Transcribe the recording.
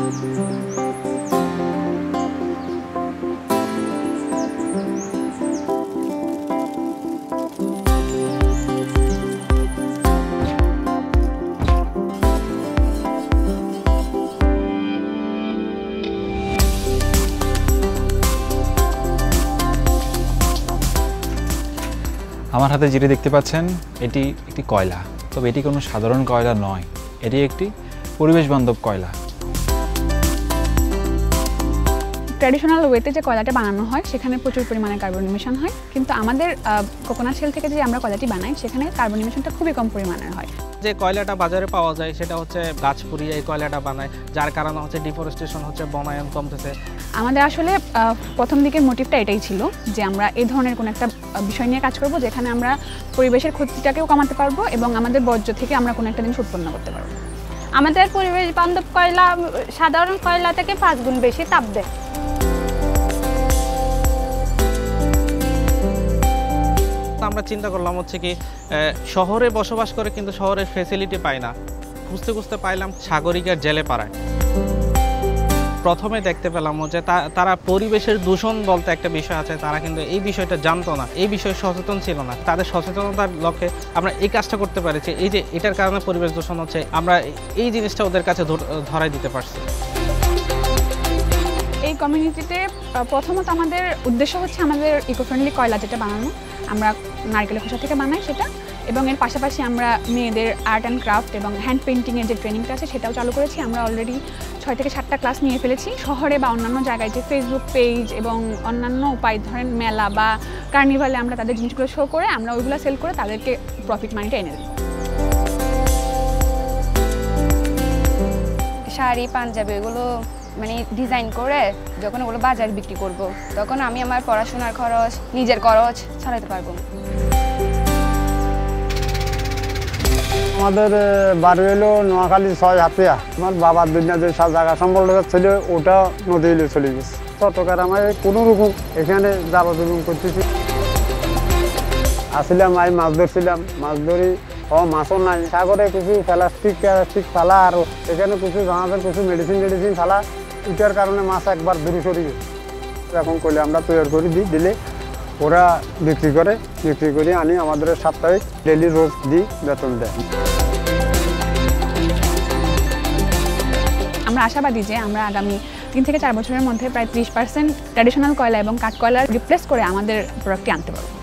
আমার হাতে যেটি দেখতে পাচ্ছেন এটি একটি কয়লা, তবে এটি কোনো সাধারণ কয়লা নয়, এটি একটি পরিবেশ বান্ধব কয়লা। ট্র্যাডিশনাল ওয়েতে যে কয়লাটা বানানো হয় সেখানে প্রচুর পরিমাণে কার্বন ইমিশন হয়, কিন্তু আমাদের কোকোনাট শেল থেকে যে আমরা কয়লাটি বানাই সেখানে কার্বন ইমিশনটা খুবই কম পরিমাণের হয়। যে কয়লাটা বাজারে পাওয়া যায় সেটা হচ্ছে গাছ পুড়িয়ে এই কয়লাটা বানায়, যার কারণে হচ্ছে ডিফরেস্টেশন হচ্ছে, বনায়ন কমতেছে। আমাদের আসলে প্রথম দিকের মোটিভটা এটাই ছিল যে আমরা এই ধরনের কোনো একটা বিষয় নিয়ে কাজ করব যেখানে আমরা পরিবেশের ক্ষতিটাকেও কমাতে পারবো এবং আমাদের বর্জ্য থেকে আমরা কোনো একটা জিনিস উৎপন্ন করতে পারবো। আমাদের পরিবেশ বান্ধব কয়লা সাধারণ কয়লা থেকে 5 গুণ বেশি তাপ দেয়। আমরা চিন্তা করলাম হচ্ছে কি শহরে বসবাস করে কিন্তু শহরের ফ্যাসিলিটি পায় না, খুঁজতে খুঁজতে পাইলাম সাগরিকার জেলে পাড়ায়। প্রথমে দেখতে পেলাম যে তারা পরিবেশের দূষণ বলতে একটা বিষয় আছে, তারা কিন্তু এই বিষয়টা জানতো না, এই বিষয়ে সচেতন ছিল না। তাদের সচেতনতার লক্ষ্যে আমরা এই কাজটা করতে পেরেছি, এই যে এটার কারণে পরিবেশ দূষণ হচ্ছে, আমরা এই জিনিসটা ওদের কাছে ধরাই দিতে পারছি। এই কমিউনিটিতে প্রথমত আমাদের উদ্দেশ্য হচ্ছে আমাদের ইকো ফ্রেন্ডলি কয়লা যেটা বানানো, আমরা নারকেলের খোসা থেকে বানাই সেটা, এবং এর পাশাপাশি আমরা মেয়েদের আর্ট অ্যান্ড ক্রাফট এবং হ্যান্ড পেইন্টিংয়ের যে ট্রেনিংটা আছে সেটাও চালু করেছি। আমরা অলরেডি 6 থেকে 7টা ক্লাস নিয়ে ফেলেছি। শহরে বা অন্যান্য জায়গায় যে ফেসবুক পেজ এবং অন্যান্য উপায় ধরেন মেলা বা কার্নিভালে আমরা তাদের জিনিসগুলো শো করে আমরা ওইগুলো সেল করে তাদেরকে প্রফিট মানিটা এনে দিই। শাড়ি পাঞ্জাবি এগুলো মানে ডিজাইন করে যখন ওগুলো বাজারে বিক্রি করব তখন আমি আমার পড়াশোনার খরচ, নিজের খরচ চালাতে পারবো। আমাদের বাড়ি হলো নোয়াখালী 6 হাতিয়া। আমার বাবার দুনিয়া যে জায়গা সম্বল ছিল ওটা নদী হলে চলে গেছে। চট্টগ্রামে কোনো রকম এখানে যাবতীয় করতেছি। আসছিলাম আমি মাছ ধরছিলাম, মাছ ধরি মাছও নাই, সাগরে কিছু প্লাস্টিক ফেলা আর এখানে কিছু জাহাজের কিছু মেডিসিন ফেলা, এটার কারণে মাছ একবার দূরে সরে গেছে। এখন করলে আমরা তৈরি করে দিলে ওরা বিক্রি করে আনি, আমাদের সাপ্তাহিক ডেলি রোজ দিই, বেতন দেয়। আমরা আশাবাদী যে আমরা আগামী 3 থেকে 4 বছরের মধ্যে প্রায় 30% ট্র্যাডিশনাল কয়লা এবং কাঠ কয়লা রিপ্লেস করে আমাদের প্রোডাক্টটি আনতে পারবো।